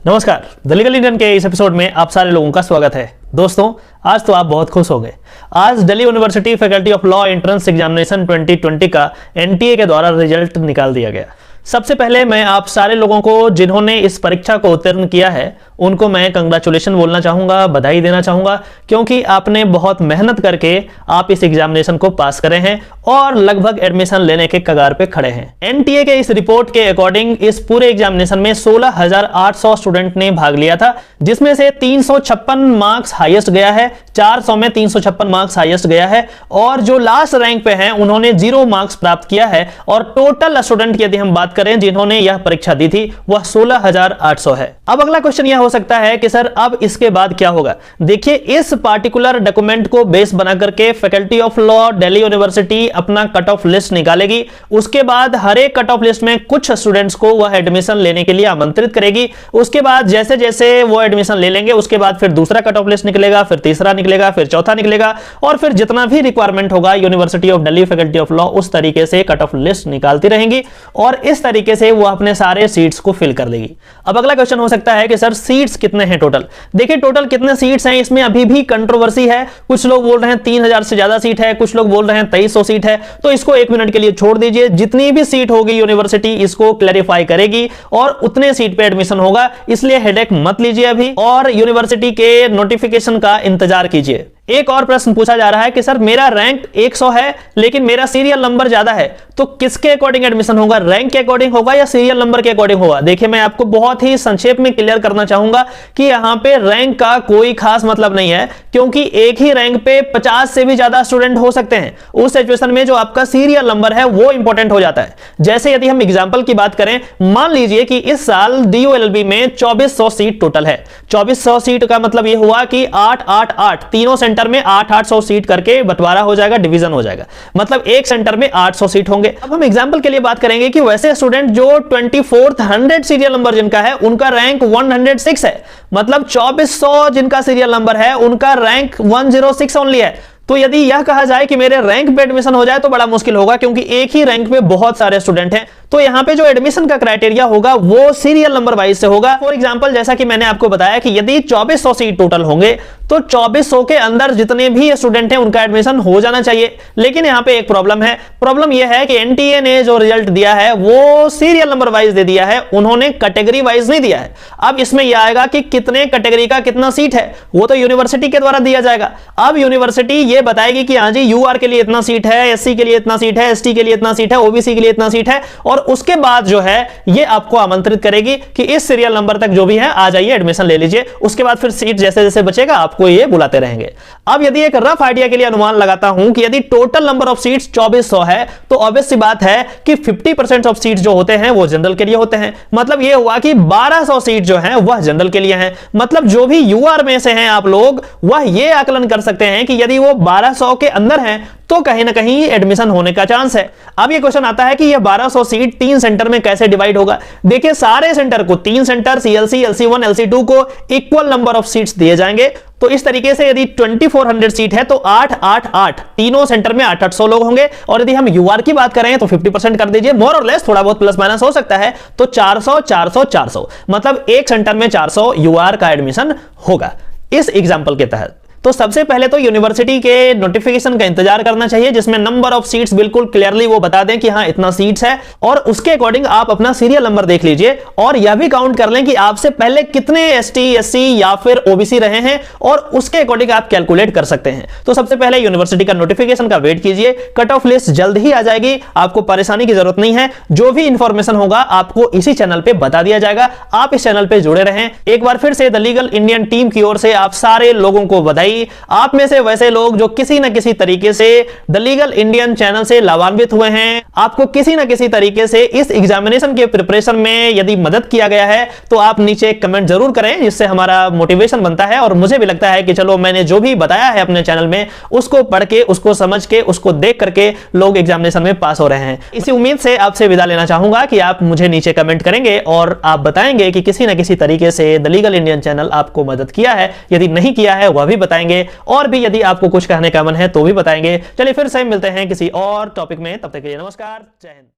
नमस्कार, the legal Indian के इस एपिसोड में आप सारे लोगों का स्वागत है। दोस्तों, आज तो आप बहुत खुश हो गए। आज Delhi university faculty of law entrance examination 2020 का एनटीए के द्वारा रिजल्ट निकाल दिया गया। सबसे पहले मैं आप सारे लोगों को जिन्होंने इस परीक्षा को उत्तीर्ण किया है उनको मैं कंग्रेचुलेशन बोलना चाहूँगा, बधाई देना चाहूँगा, क्योंकि आपने बहुत मेहनत करके आप इस एग्जामिनेशन को पास करे हैं और लगभग एडमिशन लेने के कगार पे खड़े हैं। एनटीए के इस रिपोर्ट के अकॉर्डिंग इस पूरे एग्जामिनेशन में 16,800 स्टूडेंट ने भाग लिया था, जिसमें से 356 मार्क्स हाईएस्ट गया है, 400 में 356 मार्क्स हाईएस्ट गया है और जो लास्ट रैंक पे हैं उन्होंने 0 मार्क्स प्राप्त किया है। और टोटल स्टूडेंट की यदि हम बात करें जिन्होंने यह परीक्षा दी थी वह 16,800 है। अब अगला क्वेश्चन यह हो सकता है कि सर अब इसके बाद क्या होगा। देखिए, इस पार्टिकुलर डॉक्यूमेंट को बेस बना करके faculty of law Delhi university अपना कट ऑफ लिस्ट निकालेगी। उसके बाद हर एक कट ऑफ लिस्ट में कुछ स्टूडेंट्स को वह एडमिशन लेने के लिए आमंत्रित करेगी। उसके बाद जैसे जैसे वो एडमिशन ले लेंगे उसके बाद फिर दूसरा कट ऑफ लिस्ट निकलेगा, फिर तीसरा निकलेगा, फिर चौथा निकलेगा और फिर जितना भी रिक्वायरमेंट होगा university of Delhi faculty of law उस तरीके से कट ऑफ लिस्ट निकालती रहेंगी और इस तरीके से वो अपने सारे सीट्स को फिल कर देगी। अब अगला क्वेश्चन हो सकता है कि सर सीट्स कितने हैं टोटल। देखिए, टोटल कितने सीट्स हैं इसमें अभी भी कंट्रोवर्सी है। कुछ लोग बोल रहे हैं 3,000 से ज्यादा सीट है, कुछ लोग बोल रहे हैं 2,300 सीट है। तो इसको 1 मिनट के लिए छोड़ दीजिए। जितनी भी सीट होगी यूनिवर्सिटी इसको क्लैरिफाई करेगी और उतने सीट पे एडमिशन होगा, इसलिए हेडेक मत लीजिए अभी और यूनिवर्सिटी के नोटिफिकेशन का इंतजार कीजिए। एक और प्रश्न पूछा जा रहा है कि सर मेरा रैंक 100 है लेकिन मेरा सीरियल नंबर ज्यादा है, तो किसके अकॉर्डिंग एडमिशन होगा, रैंक के अकॉर्डिंग होगा या सीरियल नंबर के अकॉर्डिंग होगा। देखिए, मैं आपको बहुत ही संक्षेप में क्लियर करना चाहूंगा कि यहां पे रैंक का कोई खास मतलब नहीं है, क्योंकि एक ही रैंक पे 50 से भी ज्यादा स्टूडेंट हो सकते हैं। उस सिचुएशन में जो आपका सीरियल नंबर है वो इंपॉर्टेंट हो जाता है। जैसे यदि हम एग्जाम्पल की बात करें, मान लीजिए कि इस साल DULLB में 2400 सीट टोटल है। 2400 सीट का मतलब यह हुआ कि 888 तीनों सेंटर में 800 सीट करके बंटवारा हो जाएगा, डिवीजन हो जाएगा, मतलब एक सेंटर में 800 सीट होंगे। अब हम एग्जांपल के लिए बात करेंगे कि वैसे स्टूडेंट जो 2400 सीरियल नंबर जिनका है उनका रैंक 106 है, मतलब 2400 जिनका सीरियल नंबर है उनका रैंक 106 ओनली है। तो यदि यह कहा जाए कि मेरे रैंक पे एडमिशन हो जाए तो बड़ा मुश्किल होगा, क्योंकि एक ही रैंक पे बहुत सारे स्टूडेंट हैं। तो यहां पे जो एडमिशन का क्राइटेरिया होगा वो सीरियल नंबर वाइज से होगा। फॉर एग्जांपल, जैसा कि मैंने आपको बताया कि यदि 2400 सीट टोटल होंगे तो 2400 के अंदर जितने भी स्टूडेंट हैं उनका एडमिशन हो जाना चाहिए। लेकिन यहां पे एक प्रॉब्लम है। प्रॉब्लम यह है कि एनटीए ने जो रिजल्ट दिया है वो सीरियल नंबर वाइज दे दिया है, उन्होंने कैटेगरी वाइज नहीं दिया है। अब इसमें यह आएगा कि कितने कैटेगरी का कितना सीट है वो तो यूनिवर्सिटी के द्वारा दिया जाएगा। अब यूनिवर्सिटी ये बताएगी कि हां जी यूआर के लिए इतना सीट है, एससी के लिए इतना सीट है, एसटी के लिए इतना सीट है, ओबीसी के लिए इतना सीट है और उसके बाद जो है ये आपको आमंत्रित करेगी कि इस सीरियल नंबर तक जो भी है आ जाइए, एडमिशन ले लीजिए। उसके बाद फिर सीट जैसे जैसे बचेगा आपको ये बुलाते रहेंगे। अब यदि एक रफ आइडिया के लिए अनुमान लगाता हूं कि यदि टोटल नंबर ऑफ सीट्स 2400 है तो ऑब्वियस सी बात है कि 50% ऑफ सीट्स जो होते हैं वो जनरल के लिए होते हैं। मतलब ये हुआ कि 1200 सीट जो है वह जनरल के लिए है। मतलब जो भी यूआर में से हैं आप लोग वह ये आकलन कर सकते हैं कि यदि वो 1200 के अंदर हैं तो कहीं ना कहीं एडमिशन होने का चांस है। अब ये क्वेश्चन आता है कि ये 1200 सीट 3 सेंटर में कैसे डिवाइड होगा। देखिए, सारे सेंटर को 3 सेंटर CLC, LC1, LC2 को इक्वल नंबर ऑफ सीट्स दिए जाएंगे। तो इस तरीके से यदि 2400 सीट है तो 888 तीनों सेंटर में 800 लोग होंगे। और यदि हम यूआर की बात करें तो 50% कर दीजिए, मोर और लेस, थोड़ा बहुत प्लस माइनस हो सकता है, तो 400 400 400 मतलब एक सेंटर में 400 यूआर का एडमिशन होगा इस एग्जाम्पल के तहत। तो सबसे पहले तो यूनिवर्सिटी के नोटिफिकेशन का इंतजार करना चाहिए जिसमें नंबर ऑफ सीट्स बिल्कुल क्लियरली वो बता दें कि हाँ इतना सीट्स है और उसके अकॉर्डिंग आप अपना सीरियल नंबर देख लीजिए और यह भी काउंट कर लें कि आपसे पहले कितने एसटी, एससी या फिर ओबीसी रहे हैं और उसके अकॉर्डिंग आप कैलकुलेट कर सकते हैं। तो सबसे पहले यूनिवर्सिटी का नोटिफिकेशन का वेट कीजिए, कट ऑफ लिस्ट जल्द ही आ जाएगी, आपको परेशानी की जरूरत नहीं है। जो भी इंफॉर्मेशन होगा आपको इसी चैनल पर बता दिया जाएगा। आप इस चैनल पर जुड़े रहें। एक बार फिर से द लीगल इंडियन टीम की ओर से आप सारे लोगों को बधाई। आप में से वैसे लोग जो किसी न किसी तरीके से द लीगल इंडियन चैनल से लाभान्वित हुए हैं, आपको किसी न किसी तरीके से इस एग्जामिनेशन के प्रिपरेशन में यदि मदद किया गया है तो आप नीचे कमेंट जरूर करें, जिससे हमारा मोटिवेशन बनता है और मुझे भी लगता है कि चलो मैंने जो भी बताया है अपने चैनल में उसको पढ़ के, उसको समझ के, उसको देख करके लोग एग्जामिनेशन में पास हो रहे हैं। इसी उम्मीद से आपसे विदा लेना चाहूंगा कि आप मुझे नीचे कमेंट करेंगे और आप बताएंगे कि किसी न किसी तरीके से द लीगल इंडियन चैनल आपको मदद किया है। यदि नहीं किया है वह भी बताएंगे और भी यदि आपको कुछ कहने का मन है तो भी बताएंगे। चलिए फिर से मिलते हैं किसी और टॉपिक में, तब तक के लिए नमस्कार, जय हिंद।